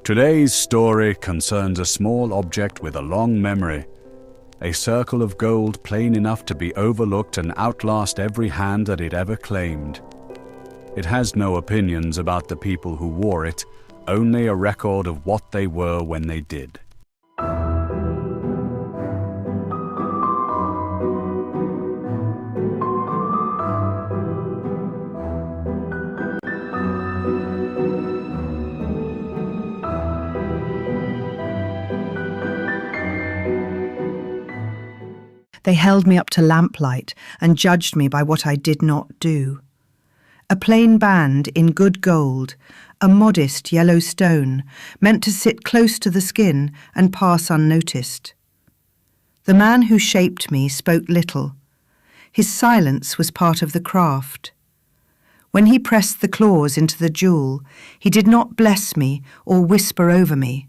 Today's story concerns a small object with a long memory, a circle of gold plain enough to be overlooked and outlast every hand that it ever claimed. It has no opinions about the people who wore it, only a record of what they were when they did. They held me up to lamplight and judged me by what I did not do. A plain band in good gold, a modest yellow stone, meant to sit close to the skin and pass unnoticed. The man who shaped me spoke little. His silence was part of the craft. When he pressed the claws into the jewel, he did not bless me or whisper over me.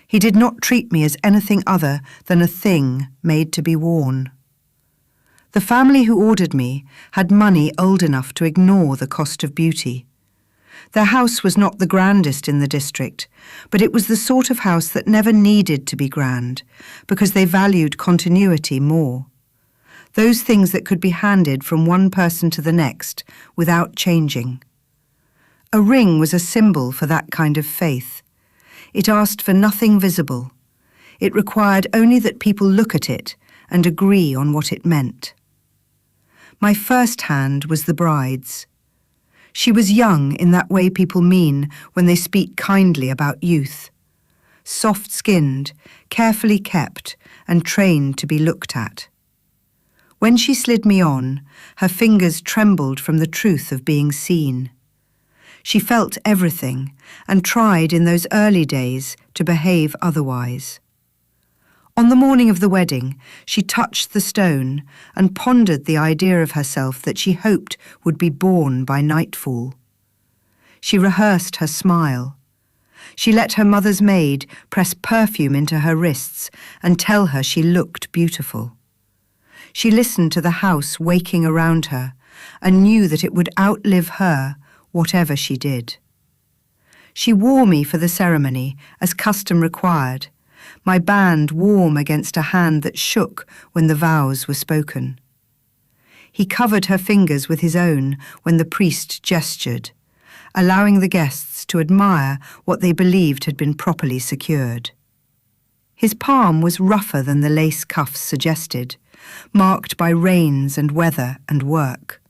He did not treat me as anything other than a thing made to be worn. The family who ordered me had money old enough to ignore the cost of beauty. Their house was not the grandest in the district, but it was the sort of house that never needed to be grand, because they valued continuity more. Those things that could be handed from one person to the next without changing. A ring was a symbol for that kind of faith. It asked for nothing visible. It required only that people look at it and agree on what it meant. My first hand was the bride's. She was young in that way people mean when they speak kindly about youth. Soft-skinned, carefully kept, and trained to be looked at. When she slid me on, her fingers trembled from the truth of being seen. She felt everything and tried in those early days to behave otherwise. On the morning of the wedding, she touched the stone and pondered the idea of herself that she hoped would be born by nightfall. She rehearsed her smile. She let her mother's maid press perfume into her wrists and tell her she looked beautiful. She listened to the house waking around her and knew that it would outlive her, whatever she did. She wore me for the ceremony, as custom required, my band warm against a hand that shook when the vows were spoken. He covered her fingers with his own when the priest gestured, allowing the guests to admire what they believed had been properly secured. His palm was rougher than the lace cuffs suggested, marked by rains and weather and work.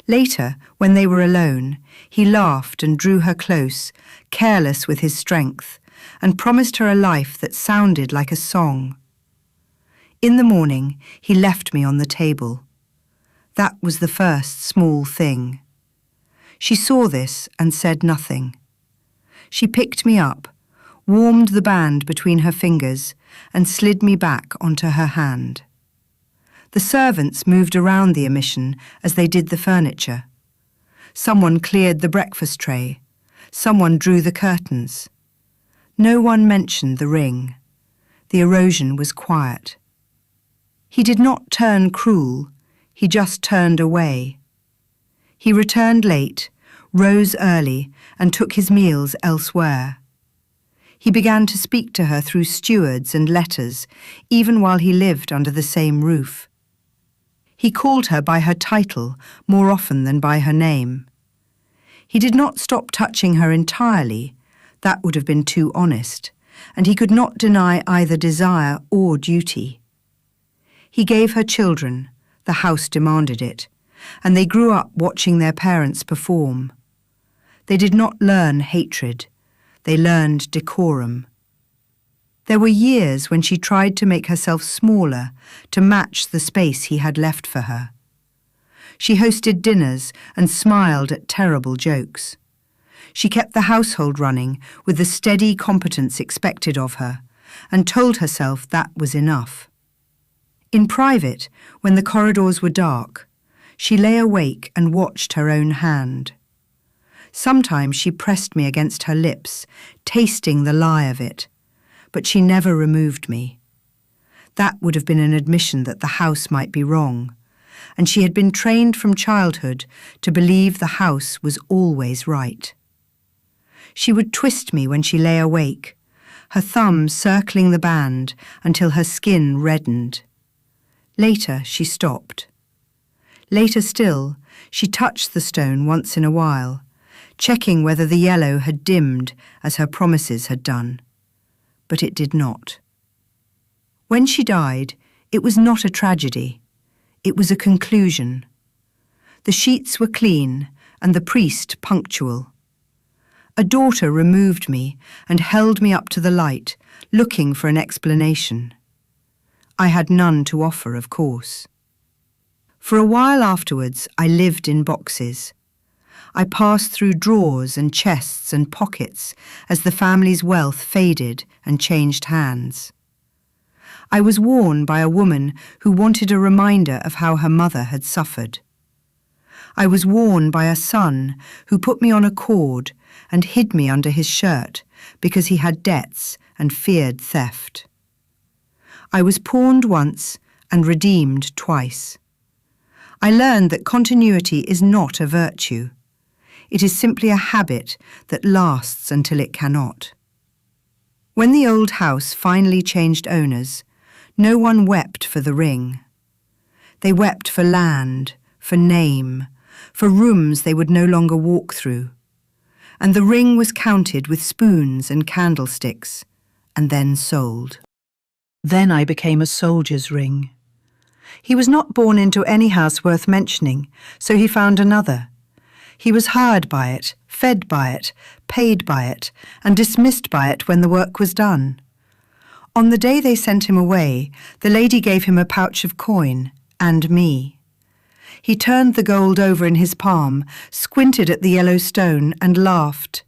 Later, when they were alone, he laughed and drew her close, careless with his strength, and promised her a life that sounded like a song. In the morning, he left me on the table. That was the first small thing. She saw this and said nothing. She picked me up, warmed the band between her fingers, and slid me back onto her hand. The servants moved around the emission as they did the furniture. Someone cleared the breakfast tray. Someone drew the curtains. No one mentioned the ring. The erosion was quiet. He did not turn cruel. He just turned away. He returned late, rose early, and took his meals elsewhere. He began to speak to her through stewards and letters, even while he lived under the same roof. He called her by her title more often than by her name. He did not stop touching her entirely. That would have been too honest, and he could not deny either desire or duty. He gave her children, the house demanded it, and they grew up watching their parents perform. They did not learn hatred, they learned decorum. There were years when she tried to make herself smaller to match the space he had left for her. She hosted dinners and smiled at terrible jokes. She kept the household running with the steady competence expected of her, and told herself that was enough. In private, when the corridors were dark, she lay awake and watched her own hand. Sometimes she pressed me against her lips, tasting the lie of it, but she never removed me. That would have been an admission that the house might be wrong, and she had been trained from childhood to believe the house was always right. She would twist me when she lay awake, her thumb circling the band until her skin reddened. Later, she stopped. Later still, she touched the stone once in a while, checking whether the yellow had dimmed as her promises had done. But it did not. When she died, it was not a tragedy. It was a conclusion. The sheets were clean and the priest punctual. A daughter removed me and held me up to the light, looking for an explanation. I had none to offer, of course. For a while afterwards, I lived in boxes. I passed through drawers and chests and pockets as the family's wealth faded and changed hands. I was worn by a woman who wanted a reminder of how her mother had suffered. I was worn by a son who put me on a cord and hid me under his shirt because he had debts and feared theft. I was pawned once and redeemed twice. I learned that continuity is not a virtue. It is simply a habit that lasts until it cannot. When the old house finally changed owners, no one wept for the ring. They wept for land, for name, for rooms they would no longer walk through. And the ring was counted with spoons and candlesticks, and then sold. Then I became a soldier's ring. He was not born into any house worth mentioning, so he found another. He was hired by it, fed by it, paid by it, and dismissed by it when the work was done. On the day they sent him away, the lady gave him a pouch of coin, and me. He turned the gold over in his palm, squinted at the yellow stone, and laughed.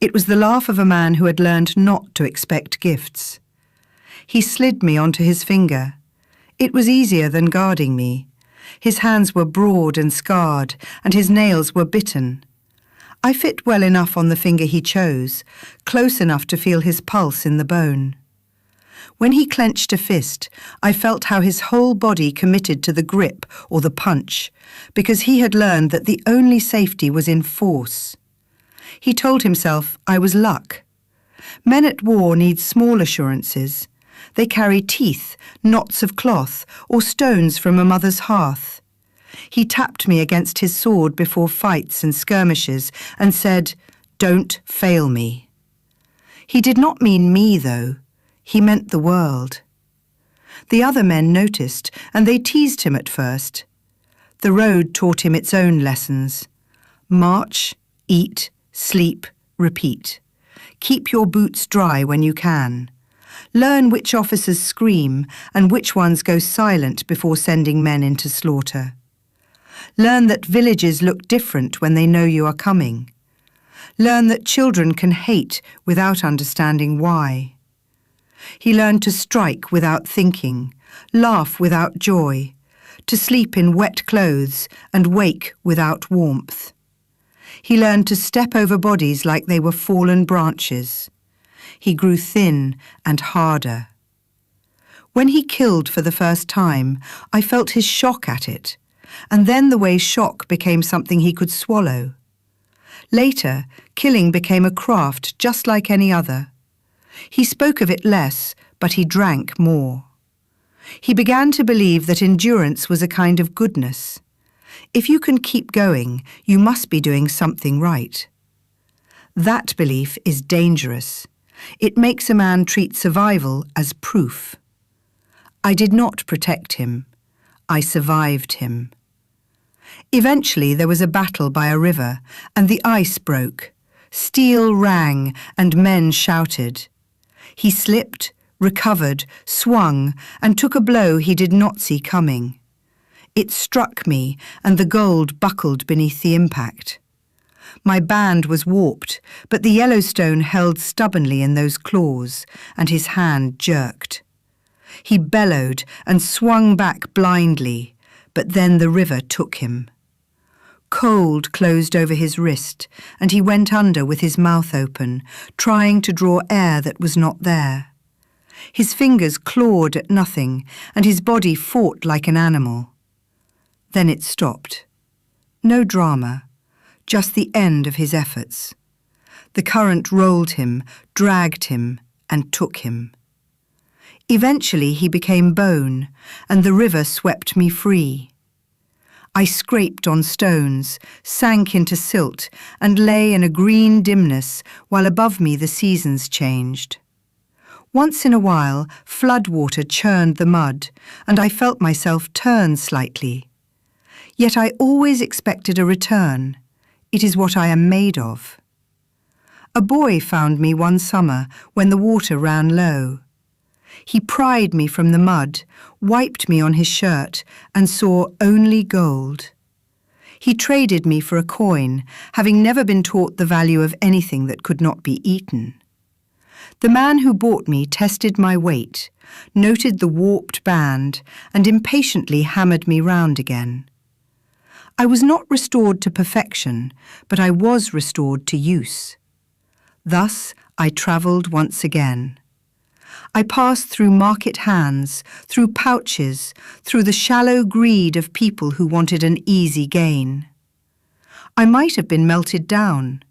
It was the laugh of a man who had learned not to expect gifts. He slid me onto his finger. It was easier than guarding me. His hands were broad and scarred, and his nails were bitten. I fit well enough on the finger he chose, close enough to feel his pulse in the bone. When he clenched a fist, I felt how his whole body committed to the grip or the punch, because he had learned that the only safety was in force. He told himself I was luck. Men at war need small assurances. They carry teeth, knots of cloth, or stones from a mother's hearth. He tapped me against his sword before fights and skirmishes and said, "Don't fail me." He did not mean me, though. He meant the world. The other men noticed, and they teased him at first. The road taught him its own lessons. March, eat, sleep, repeat. Keep your boots dry when you can. Learn which officers scream and which ones go silent before sending men into slaughter. Learn that villages look different when they know you are coming. Learn that children can hate without understanding why. He learned to strike without thinking, laugh without joy, to sleep in wet clothes and wake without warmth. He learned to step over bodies like they were fallen branches. He grew thin and harder. When he killed for the first time, I felt his shock at it, and then the way shock became something he could swallow. Later, killing became a craft just like any other. He spoke of it less, but he drank more. He began to believe that endurance was a kind of goodness. If you can keep going, you must be doing something right. That belief is dangerous. It makes a man treat survival as proof. I did not protect him. I survived him. Eventually there was a battle by a river, and the ice broke. Steel rang, and men shouted. He slipped, recovered, swung, and took a blow he did not see coming. It struck me, and the gold buckled beneath the impact. My band was warped, but the Yellowstone held stubbornly in those claws, and his hand jerked. He bellowed and swung back blindly, but then the river took him. Cold closed over his wrist, and he went under with his mouth open, trying to draw air that was not there. His fingers clawed at nothing, and his body fought like an animal. Then it stopped. No drama, just the end of his efforts. The current rolled him, dragged him, and took him. Eventually he became bone, and the river swept me free. I scraped on stones, sank into silt, and lay in a green dimness while above me the seasons changed. Once in a while, flood water churned the mud, and I felt myself turn slightly. Yet I always expected a return. It is what I am made of. A boy found me one summer when the water ran low. He pried me from the mud, wiped me on his shirt, and saw only gold. He traded me for a coin, having never been taught the value of anything that could not be eaten. The man who bought me tested my weight, noted the warped band, and impatiently hammered me round again. I was not restored to perfection, but I was restored to use. Thus I travelled once again. I passed through market hands, through pouches, through the shallow greed of people who wanted an easy gain. I might have been melted down.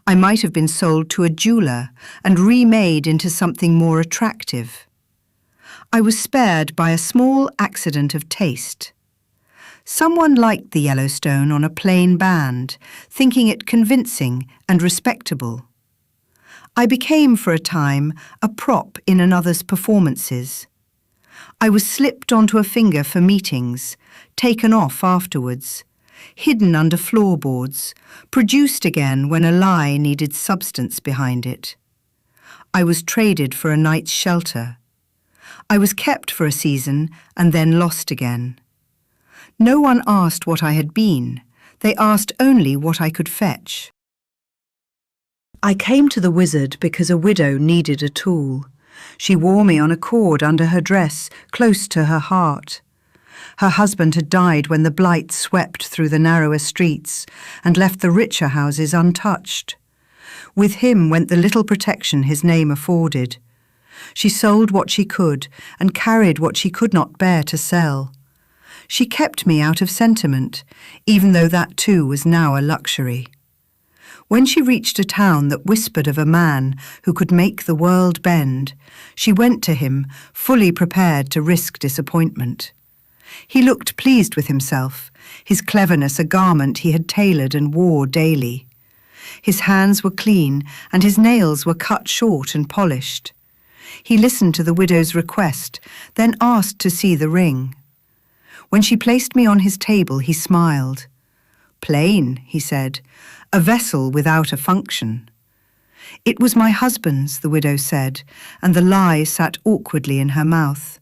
I might have been sold to a jeweller and remade into something more attractive. I was spared by a small accident of taste. Someone liked the Yellowstone on a plain band, thinking it convincing and respectable. I became for a time a prop in another's performances. I was slipped onto a finger for meetings, taken off afterwards, hidden under floorboards, produced again when a lie needed substance behind it. I was traded for a night's shelter. I was kept for a season and then lost again. No one asked what I had been. They asked only what I could fetch. I came to the wizard because a widow needed a tool. She wore me on a cord under her dress, close to her heart. Her husband had died when the blight swept through the narrower streets and left the richer houses untouched. With him went the little protection his name afforded. She sold what she could and carried what she could not bear to sell. She kept me out of sentiment, even though that too was now a luxury. When she reached a town that whispered of a man who could make the world bend, she went to him, fully prepared to risk disappointment. He looked pleased with himself, his cleverness a garment he had tailored and wore daily. His hands were clean, and his nails were cut short and polished. He listened to the widow's request, then asked to see the ring. When she placed me on his table, he smiled. "Plain," he said, "a vessel without a function." "It was my husband's," the widow said, and the lie sat awkwardly in her mouth.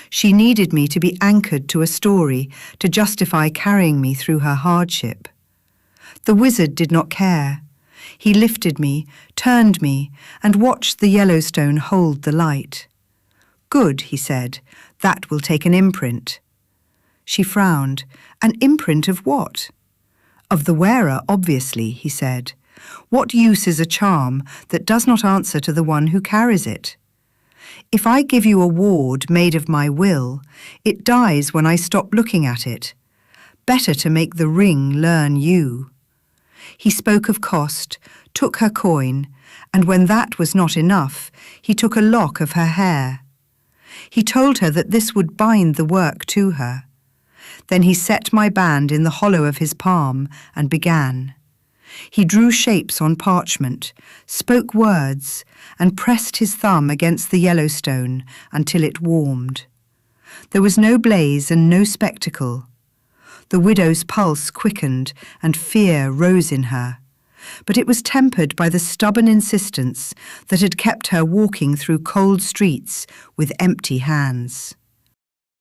She needed me to be anchored to a story to justify carrying me through her hardship. The wizard did not care. He lifted me, turned me, and watched the Yellowstone hold the light. "Good," he said, "that will take an imprint." She frowned. "An imprint of what?" "Of the wearer, obviously," he said. "What use is a charm that does not answer to the one who carries it? If I give you a ward made of my will, it dies when I stop looking at it. Better to make the ring learn you." He spoke of cost, took her coin, and when that was not enough, he took a lock of her hair. He told her that this would bind the work to her. Then he set my band in the hollow of his palm and began. He drew shapes on parchment, spoke words, and pressed his thumb against the Yellowstone until it warmed. There was no blaze and no spectacle. The widow's pulse quickened and fear rose in her, but it was tempered by the stubborn insistence that had kept her walking through cold streets with empty hands.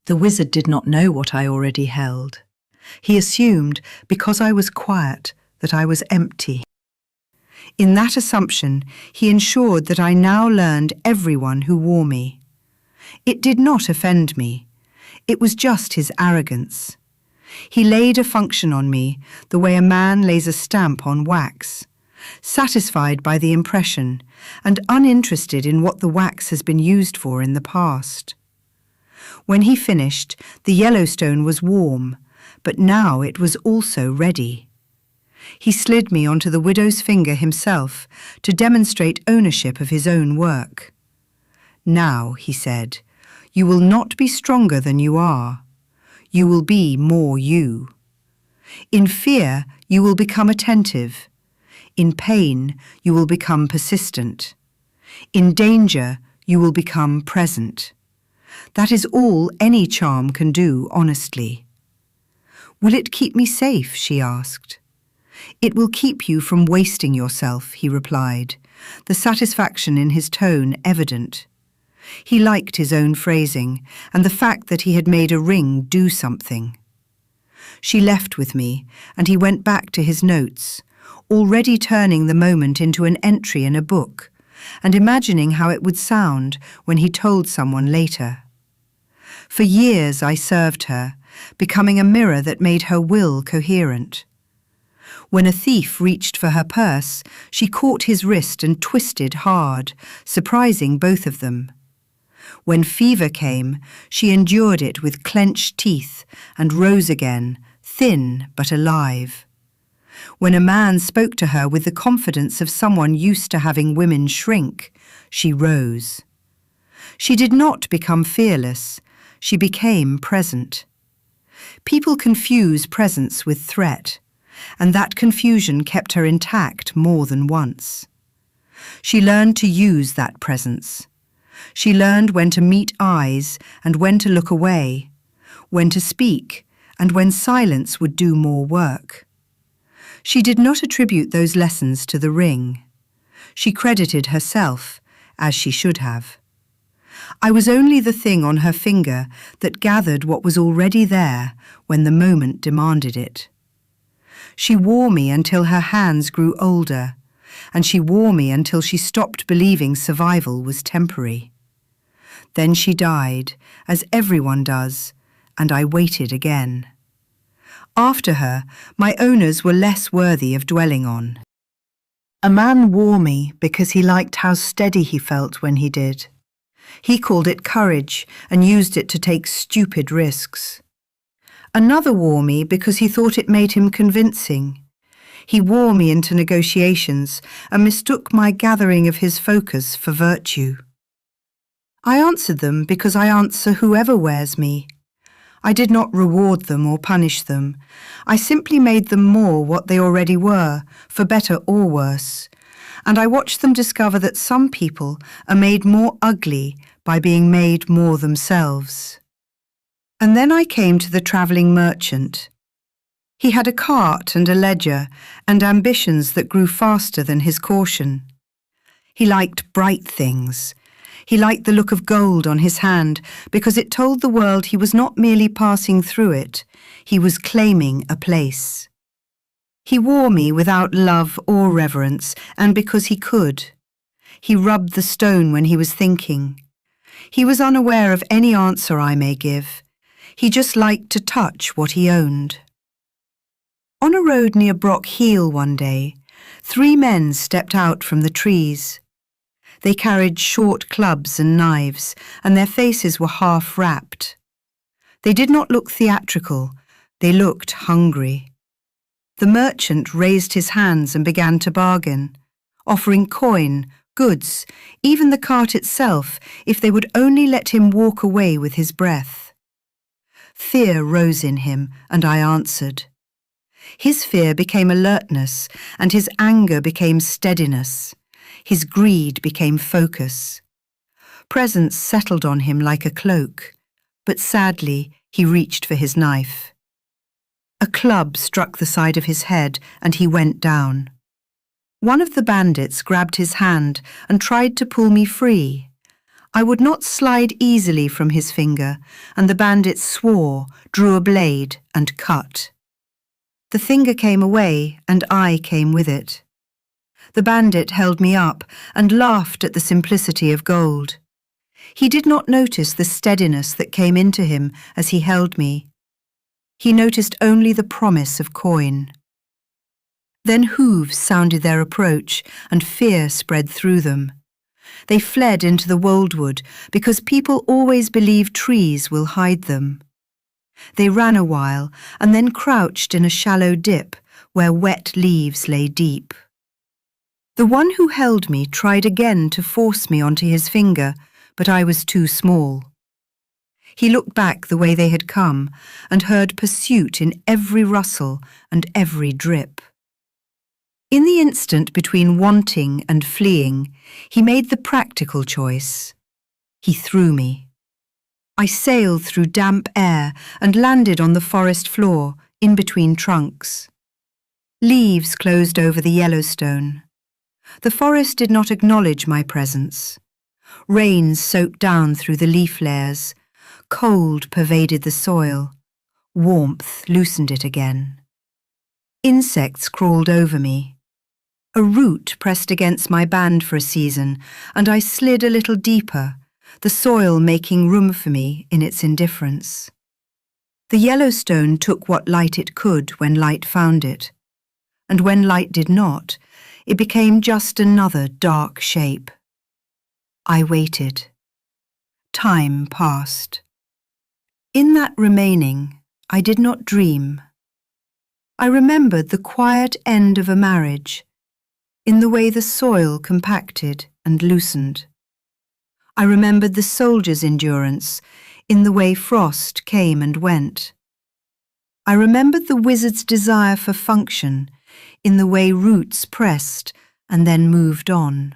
The wizard did not know what I already held. He assumed, because I was quiet, that I was empty. In that assumption, he ensured that I now learned everyone who wore me. It did not offend me. It was just his arrogance. He laid a function on me the way a man lays a stamp on wax, satisfied by the impression and uninterested in what the wax has been used for in the past. When he finished, the Yellowstone was warm, but now it was also ready. He slid me onto the widow's finger himself to demonstrate ownership of his own work. "Now," he said, "you will not be stronger than you are. You will be more you. In fear, you will become attentive. In pain, you will become persistent. In danger, you will become present. That is all any charm can do, honestly." "Will it keep me safe?" she asked. "It will keep you from wasting yourself," he replied, the satisfaction in his tone evident. He liked his own phrasing and the fact that he had made a ring do something. She left with me, and he went back to his notes, already turning the moment into an entry in a book, and imagining how it would sound when he told someone later. For years I served her, becoming a mirror that made her will coherent. When a thief reached for her purse, she caught his wrist and twisted hard, surprising both of them. When fever came, she endured it with clenched teeth and rose again, thin but alive. When a man spoke to her with the confidence of someone used to having women shrink, she rose. She did not become fearless, she became present. People confuse presence with threat, and that confusion kept her intact more than once. She learned to use that presence. She learned when to meet eyes and when to look away, when to speak and when silence would do more work. She did not attribute those lessons to the ring. She credited herself, as she should have. I was only the thing on her finger that gathered what was already there when the moment demanded it. She wore me until her hands grew older, and she wore me until she stopped believing survival was temporary. Then she died, as everyone does, and I waited again. After her, my owners were less worthy of dwelling on. A man wore me because he liked how steady he felt when he did. He called it courage and used it to take stupid risks. Another wore me because he thought it made him convincing. He wore me into negotiations and mistook my gathering of his focus for virtue. I answered them because I answer whoever wears me. I did not reward them or punish them. I simply made them more what they already were, for better or worse. And I watched them discover that some people are made more ugly by being made more themselves. And then I came to the travelling merchant. He had a cart and a ledger and ambitions that grew faster than his caution. He liked bright things. He liked the look of gold on his hand because it told the world he was not merely passing through it, he was claiming a place. He wore me without love or reverence, and because he could. He rubbed the stone when he was thinking. He was unaware of any answer I may give. He just liked to touch what he owned. On a road near Brock Heel one day, 3 men stepped out from the trees. They carried short clubs and knives, and their faces were half wrapped. They did not look theatrical, they looked hungry. The merchant raised his hands and began to bargain, offering coin, goods, even the cart itself, if they would only let him walk away with his breath. Fear rose in him, and I answered. His fear became alertness, and his anger became steadiness. His greed became focus. Presence settled on him like a cloak, but sadly he reached for his knife. A club struck the side of his head and he went down. One of the bandits grabbed his hand and tried to pull me free. I would not slide easily from his finger, and the bandit swore, drew a blade, and cut. The finger came away, and I came with it. The bandit held me up and laughed at the simplicity of gold. He did not notice the steadiness that came into him as he held me. He noticed only the promise of coin. Then hooves sounded their approach, and fear spread through them. They fled into the Woldwood because people always believe trees will hide them. They ran a while and then crouched in a shallow dip where wet leaves lay deep. The one who held me tried again to force me onto his finger, but I was too small. He looked back the way they had come and heard pursuit in every rustle and every drip. In the instant between wanting and fleeing, he made the practical choice. He threw me. I sailed through damp air and landed on the forest floor, in between trunks. Leaves closed over the Yellowstone. The forest did not acknowledge my presence. Rain soaked down through the leaf layers. Cold pervaded the soil. Warmth loosened it again. Insects crawled over me. A root pressed against my band for a season, and I slid a little deeper, the soil making room for me in its indifference. The Yellowstone took what light it could when light found it, and when light did not, it became just another dark shape. I waited. Time passed. In that remaining, I did not dream. I remembered the quiet end of a marriage, in the way the soil compacted and loosened. I remembered the soldier's endurance, in the way frost came and went. I remembered the wizard's desire for function, in the way roots pressed and then moved on.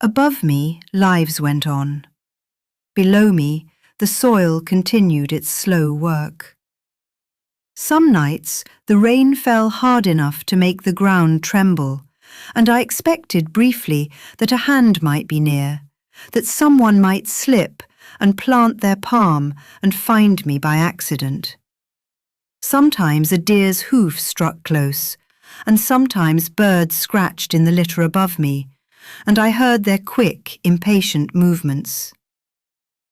Above me, lives went on. Below me, the soil continued its slow work. Some nights, the rain fell hard enough to make the ground tremble, and I expected briefly that a hand might be near, that someone might slip and plant their palm and find me by accident. Sometimes a deer's hoof struck close, and sometimes birds scratched in the litter above me, and I heard their quick, impatient movements.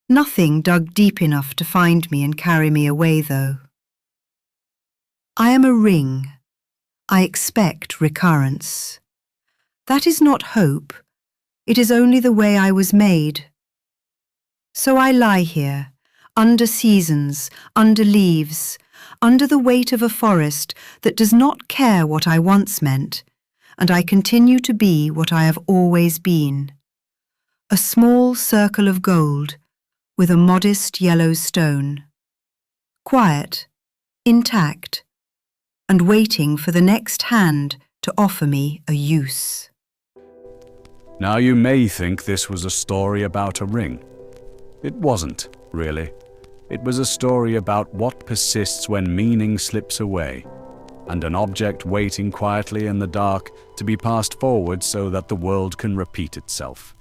Nothing dug deep enough to find me and carry me away, though. I am a ring. I expect recurrence. That is not hope. It is only the way I was made. So I lie here, under seasons, under leaves, under the weight of a forest that does not care what I once meant, and I continue to be what I have always been. A small circle of gold with a modest yellow stone. Quiet, intact, and waiting for the next hand to offer me a use. Now you may think this was a story about a ring. It wasn't, really. It was a story about what persists when meaning slips away, and an object waiting quietly in the dark to be passed forward so that the world can repeat itself.